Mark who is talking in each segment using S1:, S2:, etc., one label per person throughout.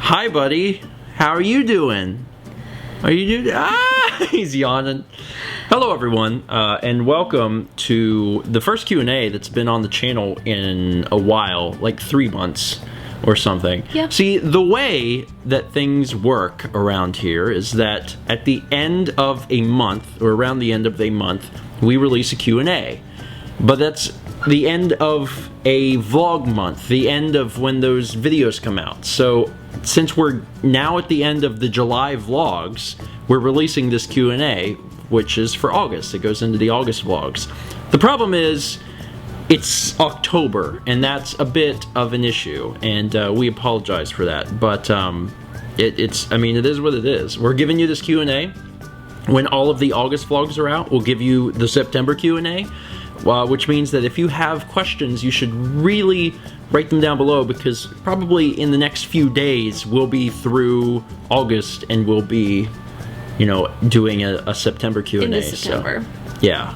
S1: Hi, buddy. How are you doing? Are you doing? He's yawning. Hello, everyone, and welcome to the first Q&A that's been on the channel in a while, like 3 months or something.
S2: Yeah.
S1: See, the way that things work around here is that at the end of a month, or around the end of a month, we release a Q&A. But that's the end of a vlog month, the end of when those videos come out. So since we're now at the end of the July vlogs, we're releasing this Q&A, which is for August. It goes into the August vlogs. The problem is, it's October, and that's a bit of an issue, and we apologize for that. But it is what it is. We're giving you this Q&A. When all of the August vlogs are out, we'll give you the September Q&A, which means that if you have questions, you should really write them down below, because probably in the next few days, we'll be through August, and we'll be, you know, doing a September Q&A.
S2: In September.
S1: So, yeah.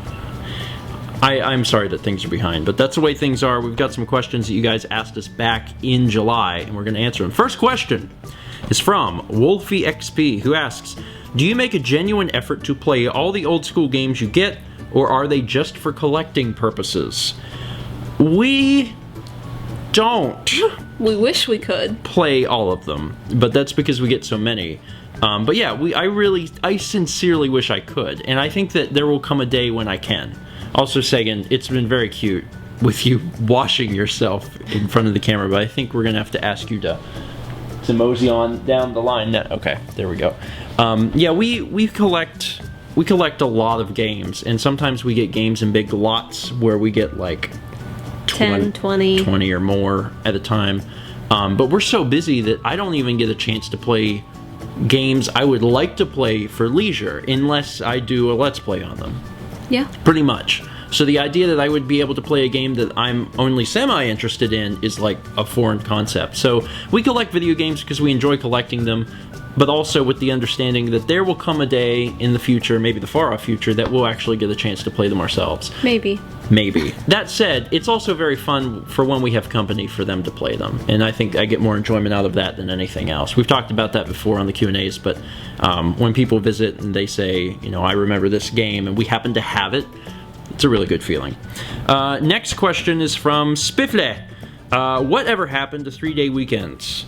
S1: I'm sorry that things are behind, but that's the way things are. We've got some questions that you guys asked us back in July, and we're going to answer them. First question is from WolfieXp, who asks, do you make a genuine effort to play all the old school games you get, or are they just for collecting purposes? We don't.
S2: We wish we could
S1: play all of them, but that's because we get so many. But yeah, I sincerely wish I could, and I think that there will come a day when I can. Also, Sagan, it's been very cute with you washing yourself in front of the camera, but I think we're gonna have to ask you to mosey on down the line. Okay, there we go. Yeah, we collect a lot of games, and sometimes we get games in big lots where we get like
S2: 10, 20
S1: or more at a time. But we're so busy that I don't even get a chance to play games I would like to play for leisure unless I do a Let's Play on them.
S2: Yeah.
S1: Pretty much. So the idea that I would be able to play a game that I'm only semi-interested in is like a foreign concept. So we collect video games because we enjoy collecting them, but also with the understanding that there will come a day in the future, maybe the far-off future, that we'll actually get a chance to play them ourselves.
S2: Maybe.
S1: Maybe. That said, it's also very fun for when we have company for them to play them, and I think I get more enjoyment out of that than anything else. We've talked about that before on the Q&As, but when people visit and they say, you know, I remember this game, and we happen to have it, it's a really good feeling. Next question is from Spiffleh. Whatever happened to 3-day weekends?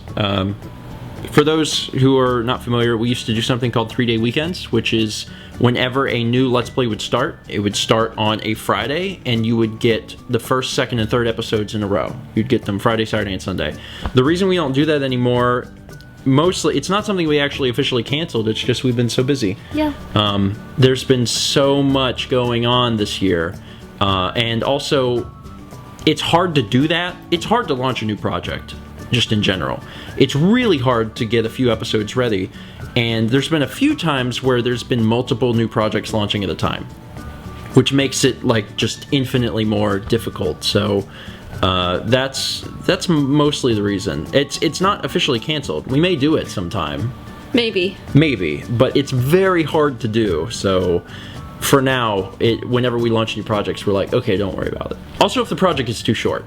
S1: For those who are not familiar, we used to do something called 3-day weekends, which is whenever a new Let's Play would start, it would start on a Friday, and you would get the first, second, and third episodes in a row. You'd get them Friday, Saturday, and Sunday. The reason we don't do that anymore, mostly, it's not something we actually officially canceled, it's just we've been so busy.
S2: Yeah.
S1: There's been so much going on this year, and also, it's hard to do that. It's hard to launch a new project, just in general. It's really hard to get a few episodes ready, and there's been a few times where there's been multiple new projects launching at a time, which makes it like just infinitely more difficult. So that's mostly the reason. It's not officially canceled. We may do it sometime.
S2: Maybe,
S1: but it's very hard to do. So for now, whenever we launch new projects, we're like, okay, don't worry about it. Also, if the project is too short.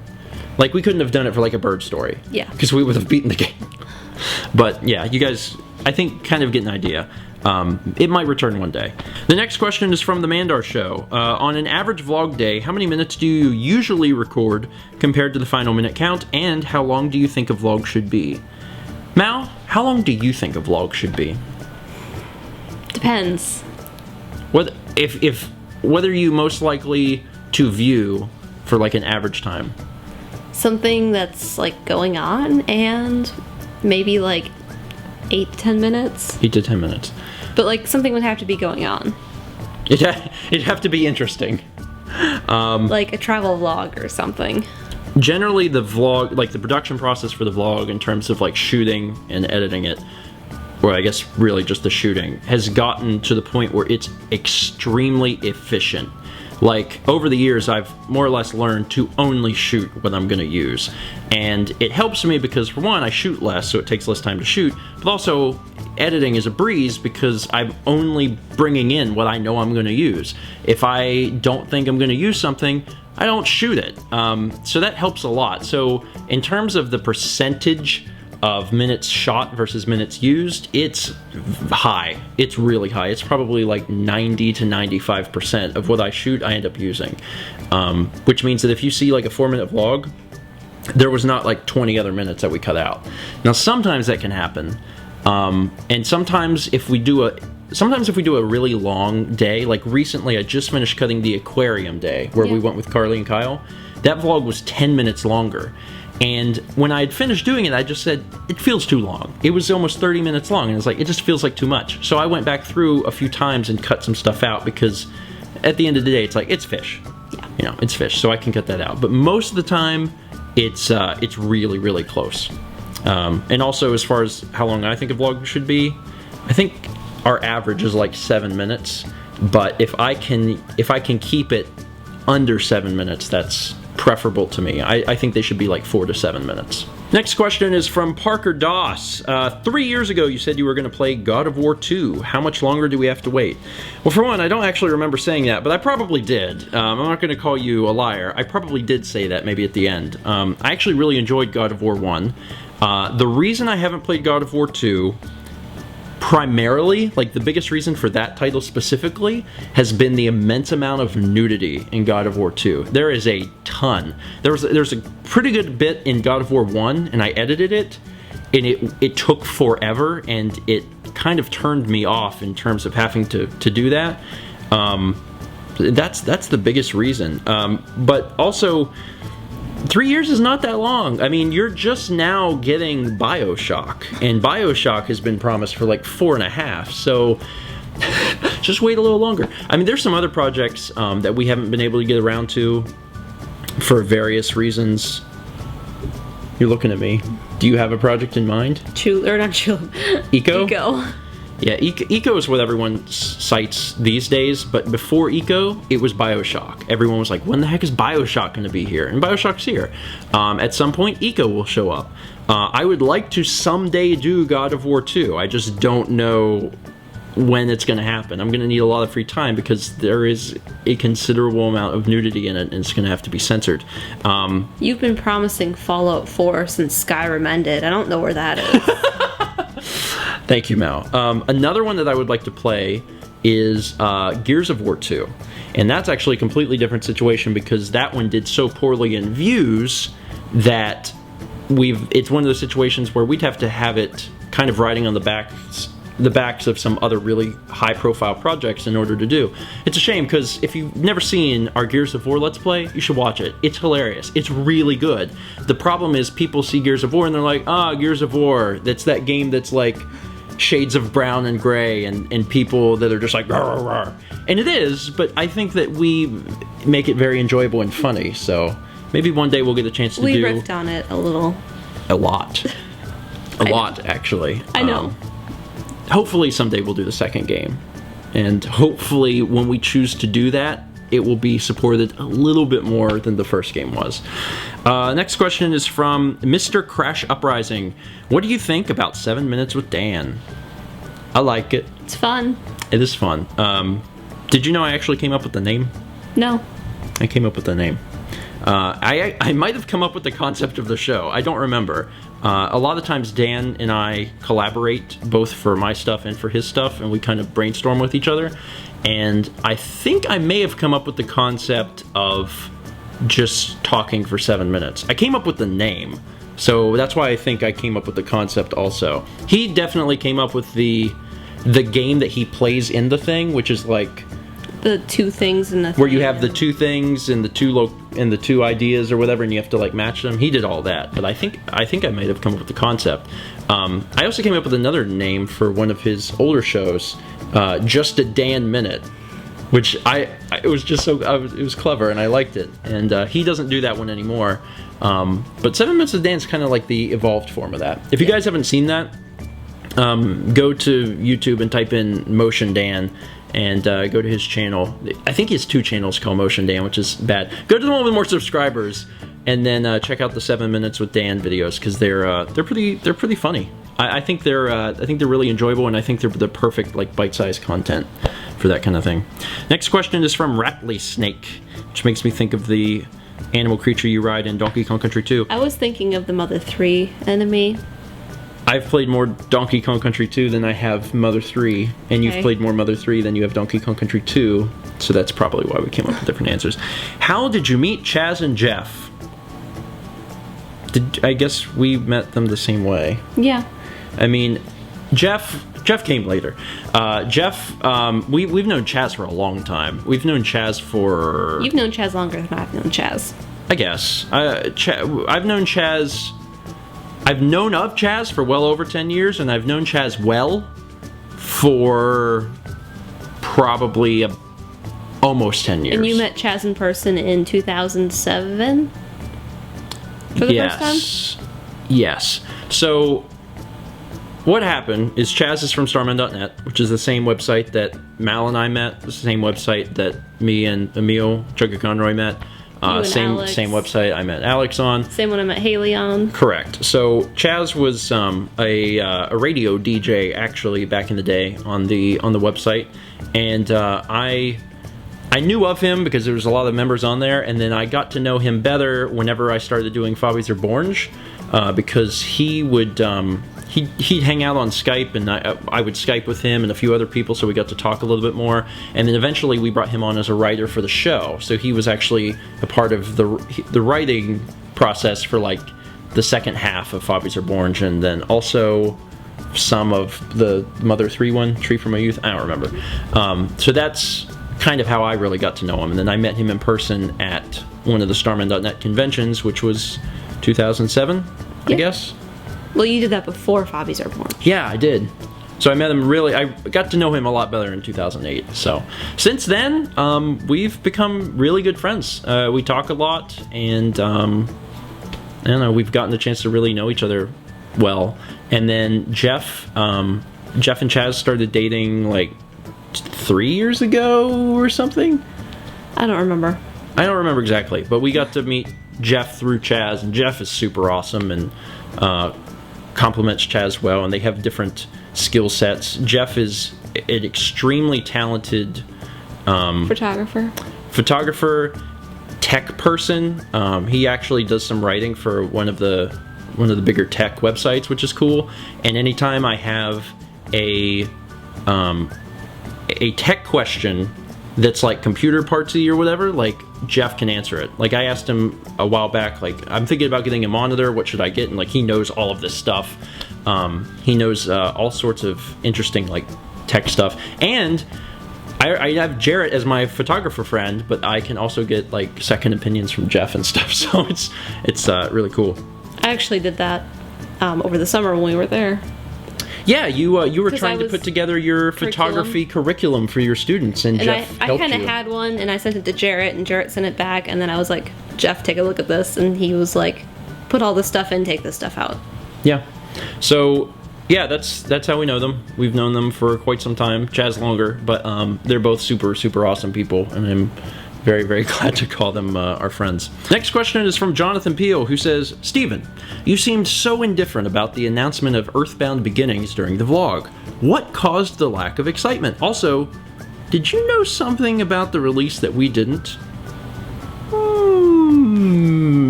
S1: Like, we couldn't have done it for, like, a bird story. Yeah. Because we would have beaten the game. But, yeah, you guys, I think, kind of get an idea. It might return one day. The next question is from TheMandarShow. On an average vlog day, how many minutes do you usually record compared to the final minute count? And how long do you think a vlog should be? Mal, how long do you think a vlog should be?
S2: Depends.
S1: Whether you most likely to view for, like, an average time?
S2: Something that's like going on, and maybe like 8 to 10 minutes.
S1: 8 to 10 minutes.
S2: But like something would have to be going on.
S1: It'd have to be interesting.
S2: Like a travel vlog or something.
S1: Generally, the vlog, like the production process for the vlog in terms of like shooting and editing it, or I guess really just the shooting, has gotten to the point where it's extremely efficient. Like, over the years, I've more or less learned to only shoot what I'm going to use. And it helps me because, for one, I shoot less, so it takes less time to shoot. But also, editing is a breeze because I'm only bringing in what I know I'm going to use. If I don't think I'm going to use something, I don't shoot it. So that helps a lot. So in terms of the percentage of minutes shot versus minutes used, it's high. It's really high. It's probably like 90 to 95% of what I shoot I end up using. Which means that if you see like a 4-minute vlog, there was not like 20 other minutes that we cut out. Now sometimes that can happen. And sometimes if we do a really long day, like recently I just finished cutting the aquarium day where we went with Carly and Kyle. That vlog was 10 minutes longer. And when I had finished doing it, I just said, it feels too long. It was almost 30 minutes long, and it's like, it just feels like too much. So I went back through a few times and cut some stuff out, because at the end of the day, it's like, it's fish.
S2: Yeah.
S1: You know, it's fish, so I can cut that out. But most of the time, it's really, really close. And also, as far as how long I think a vlog should be, I think our average is like 7 minutes. But if I can keep it under 7 minutes, that's preferable to me. I think they should be like 4 to 7 minutes. Next question is from Parker Doss. 3 years ago you said you were going to play God of War 2. How much longer do we have to wait? Well, for one, I don't actually remember saying that, but I probably did. I'm not going to call you a liar. I probably did say that maybe at the end. I actually really enjoyed God of War 1. The reason I haven't played God of War 2, primarily, like the biggest reason for that title specifically, has been the immense amount of nudity in God of War 2. There is a ton. There's a pretty good bit in God of War 1, and I edited it, and it took forever, and it kind of turned me off in terms of having to do that. That's the biggest reason. But also, 3 years is not that long. I mean, you're just now getting BioShock, and BioShock has been promised for like 4.5, so just wait a little longer. I mean, there's some other projects that we haven't been able to get around to for various reasons. You're looking at me. Do you have a project in mind? Eco?
S2: Eco.
S1: Yeah, Eco is what everyone cites these days, but before Eco, it was BioShock. Everyone was like, when the heck is BioShock going to be here? And BioShock's here. At some point, Eco will show up. I would like to someday do God of War 2. I just don't know when it's going to happen. I'm going to need a lot of free time because there is a considerable amount of nudity in it, and it's going to have to be censored.
S2: You've been promising Fallout 4 since Skyrim ended. I don't know where that is.
S1: Thank you, Mal. Another one that I would like to play is Gears of War 2. And that's actually a completely different situation because that one did so poorly in views that it's one of those situations where we'd have to have it kind of riding on the backs of some other really high-profile projects in order to do. It's a shame because if you've never seen our Gears of War Let's Play, you should watch it. It's hilarious. It's really good. The problem is people see Gears of War and they're like, Gears of War. That's that game that's like shades of brown and gray and people that are just like, rawr, rawr. And it is, but I think that we make it very enjoyable and funny, so maybe one day we'll get a chance to do...
S2: We riffed on it a little.
S1: A lot. A lot, actually.
S2: I know.
S1: Hopefully someday we'll do the second game. And hopefully when we choose to do that, it will be supported a little bit more than the first game was. Next question is from MrCrashUprising. What do you think about 7 Minutes with Dan? I like it.
S2: It's fun.
S1: It is fun. Did you know I actually came up with the name?
S2: No.
S1: I came up with the name. I might have come up with the concept of the show. I don't remember. A lot of times Dan and I collaborate both for my stuff and for his stuff, and we kind of brainstorm with each other. And I think I may have come up with the concept of just talking for 7 minutes. I came up with the name, so that's why I think I came up with the concept also. He definitely came up with the game that he plays in the thing, which is like...
S2: The two things in the thing.
S1: Where you have the two things and the two ideas or whatever, and you have to like match them. He did all that, but I think I might have come up with the concept. I also came up with another name for one of his older shows, Just a Dan Minute, which it was just so it was clever and I liked it. And he doesn't do that one anymore. But 7 Minutes with Dan is kind of like the evolved form of that. If you guys haven't seen that, go to YouTube and type in Motion Dan. And go to his channel. I think he has 2 channels called Motion Dan, which is bad. Go to the one with more subscribers, and then check out the 7 Minutes with Dan videos because they're pretty funny. I think they're really enjoyable, and I think they're the perfect like bite-sized content for that kind of thing. Next question is from Rattlysnake, which makes me think of the animal creature you ride in Donkey Kong Country 2.
S2: I was thinking of the Mother 3 enemy.
S1: I've played more Donkey Kong Country 2 than I have Mother 3, and you've played more Mother 3 than you have Donkey Kong Country 2, so that's probably why we came up with different answers. How did you meet Chaz and Jeff? I guess we met them the same way.
S2: Yeah.
S1: I mean, Jeff came later. Jeff, we've known Chaz for a long time. We've known Chaz for...
S2: You've known Chaz longer than I've known Chaz.
S1: I guess. I've known Chaz... I've known of Chaz for well over 10 years, and I've known Chaz well for probably almost 10 years.
S2: And you met Chaz in person in 2007? For the first time?
S1: Yes. So, what happened is Chaz is from Starman.net, which is the same website that Mal and I met, the same website that me and Emil Chugga Conroy met. Same website I met Alex on.
S2: Same one I met Haley on.
S1: Correct. So Chaz was a radio DJ actually back in the day on the website, and I knew of him because there was a lot of members on there, and then I got to know him better whenever I started doing Fabi's Reborn, because he would he'd hang out on Skype, and I would Skype with him and a few other people, so we got to talk a little bit more. And then eventually we brought him on as a writer for the show, so he was actually a part of the writing process for like the second half of Fabi's Reborn, and then also some of the Mother 3 one, Tree from My Youth. I don't remember. So that's kind of how I really got to know him. And then I met him in person at one of the Starman.net conventions, which was 2007, I guess.
S2: Well, you did that before Fabi's Reborn.
S1: Yeah, I did. So I met him I got to know him a lot better in 2008. So since then, we've become really good friends. We talk a lot, and I don't know, we've gotten the chance to really know each other well. And then Jeff and Chaz started dating like 3 years ago or something.
S2: I don't remember.
S1: I don't remember exactly, but we got to meet Jeff through Chaz, and Jeff is super awesome and complements Chaz well, and they have different skill sets. Jeff is an extremely talented photographer, tech person. He actually does some writing for one of the bigger tech websites, which is cool. And anytime I have a tech question that's like computer partsy or whatever, like Jeff can answer it. Like I asked him a while back, like I'm thinking about getting a monitor, what should I get? And like he knows all of this stuff. He knows all sorts of interesting like tech stuff. And I have Jarrett as my photographer friend, but I can also get like second opinions from Jeff and stuff. So it's really cool.
S2: I actually did that over the summer when we were there.
S1: Yeah, you were trying to put together your photography curriculum for your students, and Jeff helped you.
S2: I kind of had one, and I sent it to Jarrett, and Jarrett sent it back, and then I was like, Jeff, take a look at this, and he was like, put all this stuff in, take this stuff out. Yeah.
S1: So, yeah, that's how we know them. We've known them for quite some time. Chaz longer, but they're both super, super awesome people, and I'm very, very glad to call them our friends. Next question is from Jonathan Peel, who says, Stephen, you seemed so indifferent about the announcement of Earthbound Beginnings during the vlog. What caused the lack of excitement? Also, did you know something about the release that we didn't?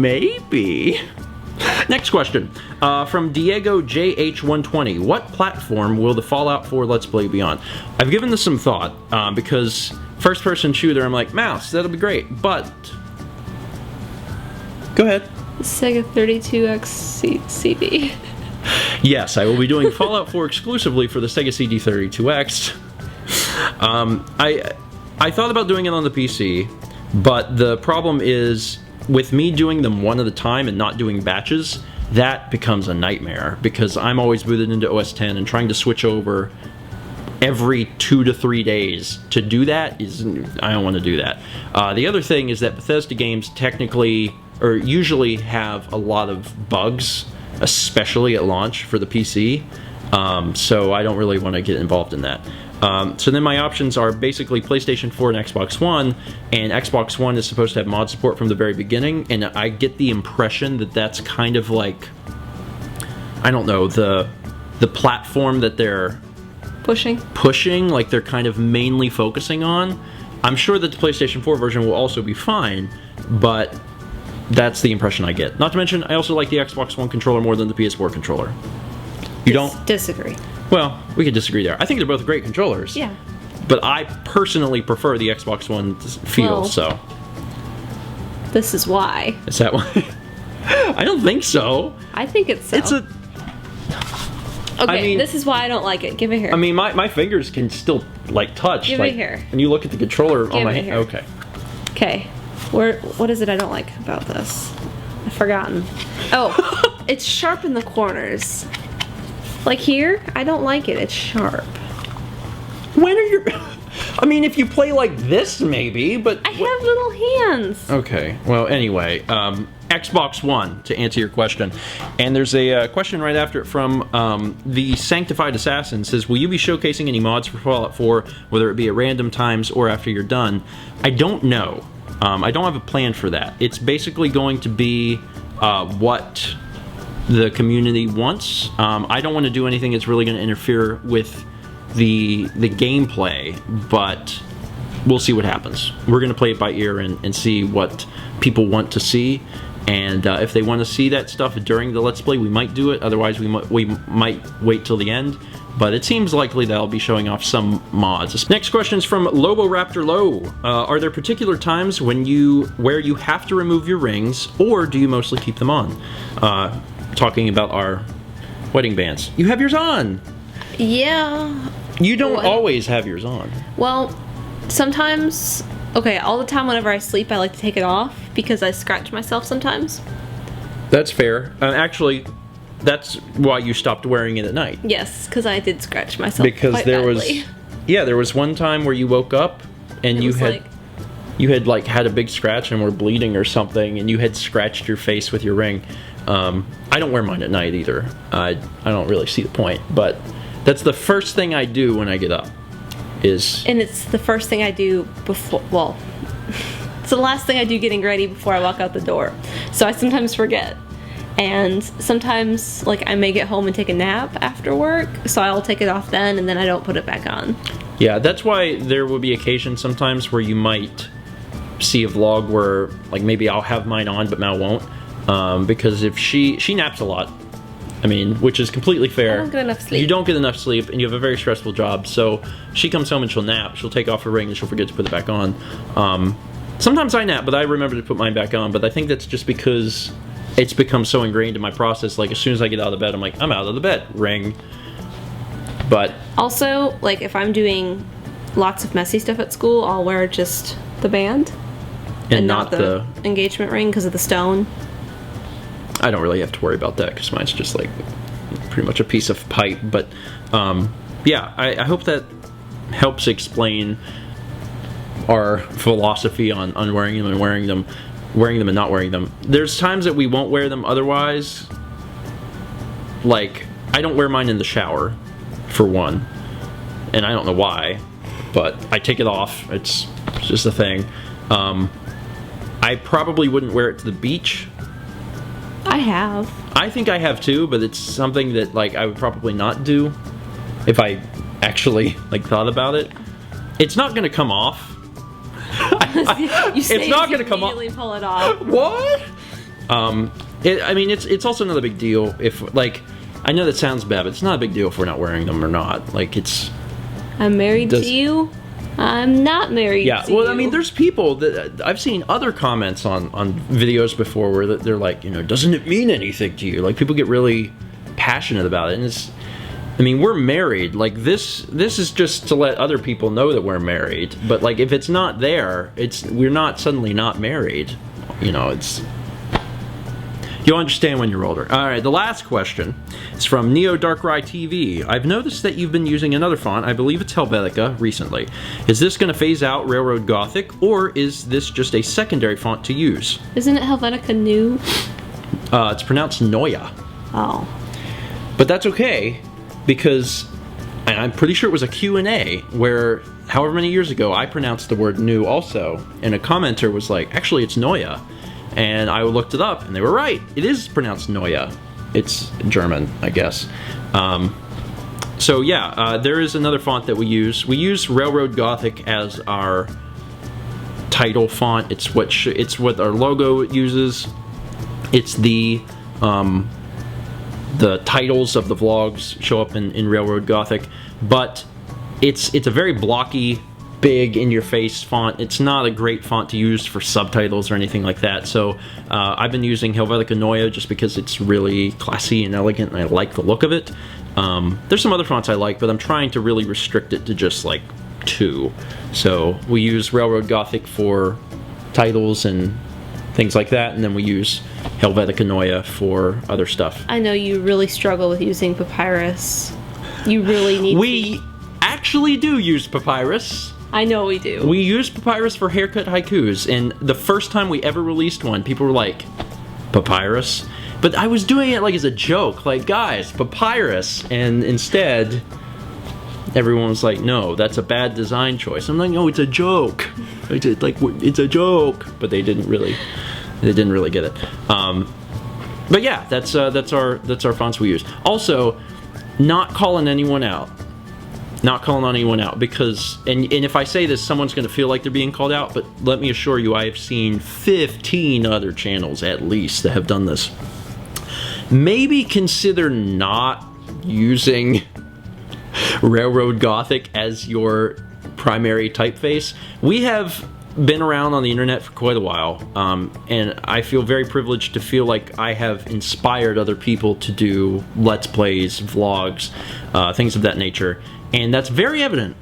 S1: Maybe. Next question, from Diego JH120. What platform will the Fallout 4 Let's Play be on? I've given this some thought, because first-person shooter, I'm like, mouse, that'll be great, but... Go ahead.
S2: Sega 32X CD.
S1: Yes, I will be doing Fallout 4 exclusively for the Sega CD32X. I thought about doing it on the PC, but the problem is, with me doing them one at a time and not doing batches, that becomes a nightmare, because I'm always booted into OS X, and trying to switch over every 2 to 3 days to do that I don't want to do that. The other thing is that Bethesda games usually have a lot of bugs, especially at launch for the PC, so I don't really want to get involved in that. So then my options are basically PlayStation 4 and Xbox One, and Xbox One is supposed to have mod support from the very beginning, and I get the impression that that's kind of like, I don't know, the platform that they're pushing, like they're kind of mainly focusing on. I'm sure that the PlayStation 4 version will also be fine, but that's the impression I get. Not to mention, I also like the Xbox One controller more than the PS4 controller. You don't?
S2: Disagree.
S1: Well, we could disagree there. I think they're both great controllers.
S2: Yeah.
S1: But I personally prefer the Xbox One feel,
S2: Well,
S1: so.
S2: This is why.
S1: Is that why? I don't think so.
S2: I think it's so.
S1: It's a...
S2: Okay,
S1: I mean,
S2: this is why I don't like it. Give it here.
S1: I mean, my fingers can still, like, touch.
S2: Give
S1: like,
S2: it here.
S1: When you look at the controller on my hand.
S2: here.
S1: Okay.
S2: Okay. What is it I don't like about this? I've forgotten. Oh, it's sharp in the corners. Like here, I don't like it. It's sharp.
S1: When are you... I mean, if you play like this, maybe, but...
S2: I have little hands.
S1: Okay. Well, anyway, Xbox One, to answer your question. And there's a question right after it from the Sanctified Assassin. Says, will you be showcasing any mods for Fallout 4, whether it be at random times or after you're done? I don't know. I don't have a plan for that. It's basically going to be what the community wants. I don't want to do anything that's really going to interfere with the gameplay, but we'll see what happens. We're going to play it by ear and see what people want to see. And if they want to see that stuff during the Let's Play, we might do it. Otherwise, we might wait till the end. But it seems likely that I'll be showing off some mods. Next question is from LoboRaptorLo. Are there particular times where you have to remove your rings, or do you mostly keep them on? Talking about our wedding bands. You have yours on!
S2: Yeah.
S1: You don't always have yours on.
S2: Well, sometimes... Okay, all the time whenever I sleep, I like to take it off because I scratch myself sometimes.
S1: That's fair. Actually, that's why you stopped wearing it at night.
S2: Yes, because I did scratch myself
S1: because
S2: quite
S1: there
S2: badly.
S1: was... Yeah, there was one time where you woke up and you had like had a big scratch and were bleeding or something, and you had scratched your face with your ring. I don't wear mine at night either. I don't really see the point, but that's the first thing I do when I get up. And
S2: it's the first thing I do before, well, it's the last thing I do getting ready before I walk out the door. So I sometimes forget. And sometimes, like, I may get home and take a nap after work, so I'll take it off then, and then I don't put it back on. Yeah, that's why there will be occasions sometimes where you might see a vlog where, like, maybe I'll have mine on, but Mal won't. Because if she naps a lot. I mean, which is completely fair. I don't get enough sleep.
S1: You don't get enough sleep, and you have a very stressful job, so she comes home and she'll nap. She'll take off her ring, and she'll forget to put it back on. Sometimes I nap, but I remember to put mine back on, but I think that's just because it's become so ingrained in my process. Like, as soon as I get out of bed, I'm like, I'm out of the bed. Ring. But... Also, like, if I'm doing lots of messy stuff at school, I'll wear just the band. And not the engagement ring because of the stone. I don't really have to worry about that because mine's just like pretty much a piece of pipe. But yeah, I hope that helps explain our philosophy on wearing them and wearing them and not wearing them. There's times that we won't wear them otherwise. Like, I don't wear mine in the shower, for one. And I don't know why, but I take it off. It's just a thing. I probably wouldn't wear it to the beach. I have. I think I have too, but it's something that, like, I would probably not do if I actually, like, thought about it. It's not gonna come off. It's not gonna come off. You immediately pull it off. What? I mean, it's also not a big deal if, like, I know that sounds bad, but it's not a big deal if we're not wearing them or not. Like, it's... I'm married to you. I'm not married to you. Yeah, well, I mean, there's people that... I've seen other comments on videos before where they're like, you know, doesn't it mean anything to you? Like, people get really passionate about it, and it's... I mean, we're married. Like, this is just to let other people know that we're married. But, like, if it's not there, we're not suddenly not married. You know, it's... You'll understand when you're older. Alright, the last question is from NeoDarkraiTV. I've noticed that you've been using another font, I believe it's Helvetica, recently. Is this going to phase out Railroad Gothic, or is this just a secondary font to use? Isn't it Helvetica new? It's pronounced Noya. Oh. But that's okay, because I'm pretty sure it was a Q&A where, however many years ago, I pronounced the word new also, and a commenter was like, actually it's Noya. And I looked it up, and they were right. It is pronounced Noya. It's German, I guess. So yeah, there is another font that we use. We use Railroad Gothic as our title font. It's what our logo uses. It's the the titles of the vlogs show up in Railroad Gothic, but it's a very blocky, big, in-your-face font. It's not a great font to use for subtitles or anything like that, so I've been using Helvetica Neue just because it's really classy and elegant, and I like the look of it. There's some other fonts I like, but I'm trying to really restrict it to just like 2. So we use Railroad Gothic for titles and things like that, and then we use Helvetica Neue for other stuff.
S2: I know you really struggle with using Papyrus. You really need
S1: We actually do use Papyrus.
S2: I know we do.
S1: We use Papyrus for haircut haikus, and the first time we ever released one, people were like, Papyrus? But I was doing it like as a joke, like, guys, Papyrus, and instead, everyone was like, no, that's a bad design choice. I'm like, no, it's a joke. It's a joke. But they didn't really get it. But yeah, that's our fonts we use. Also, not calling anyone out. Not calling anyone out, because, and if I say this, someone's going to feel like they're being called out, but let me assure you, I have seen 15 other channels at least that have done this. Maybe consider not using Railroad Gothic as your primary typeface. We have been around on the internet for quite a while, and I feel very privileged to feel like I have inspired other people to do Let's Plays, vlogs, things of that nature. And that's very evident,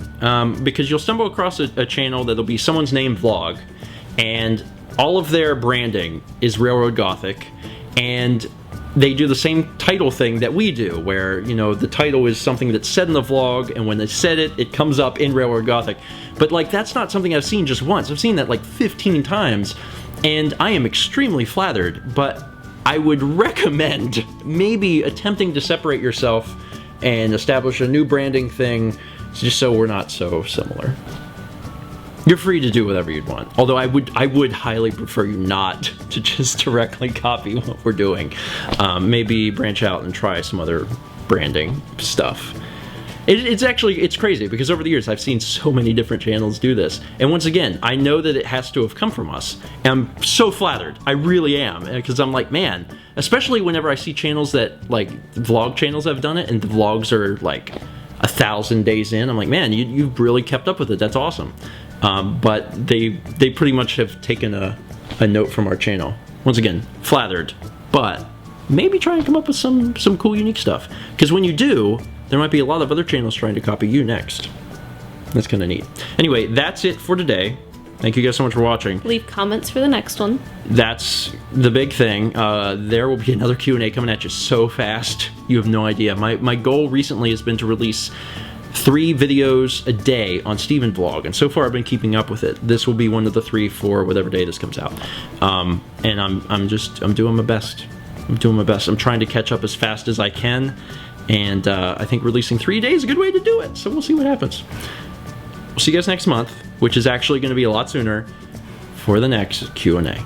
S1: because you'll stumble across a channel that'll be someone's name vlog, and all of their branding is Railroad Gothic, and they do the same title thing that we do, where, you know, the title is something that's said in the vlog, and when they said it, it comes up in Railroad Gothic. But, like, that's not something I've seen just once. I've seen that, like, 15 times, and I am extremely flattered, but I would recommend maybe attempting to separate yourself and establish a new branding thing, just so we're not so similar. You're free to do whatever you'd want. Although I would highly prefer you not to just directly copy what we're doing. Maybe branch out and try some other branding stuff. It's crazy, because over the years I've seen so many different channels do this. And once again, I know that it has to have come from us. And I'm so flattered. I really am. Because I'm like, man, especially whenever I see channels that, like, vlog channels have done it, and the vlogs are like 1,000 days in, I'm like, man, you've really kept up with it. That's awesome. But they pretty much have taken a note from our channel. Once again, flattered. But maybe try and come up with some cool, unique stuff. Because when you do, there might be a lot of other channels trying to copy you next. That's kind of neat. Anyway, that's it for today. Thank you guys so much for watching.
S2: Leave comments for the next one.
S1: That's the big thing. There will be another Q&A coming at you so fast, you have no idea. My goal recently has been to release 3 videos a day on StephenVlog, and so far I've been keeping up with it. This will be one of the 3 for whatever day this comes out. And I'm doing my best. I'm doing my best. I'm trying to catch up as fast as I can, and I think releasing 3 days is a good way to do it, so we'll see what happens. We'll see you guys next month, which is actually going to be a lot sooner, for the next Q&A.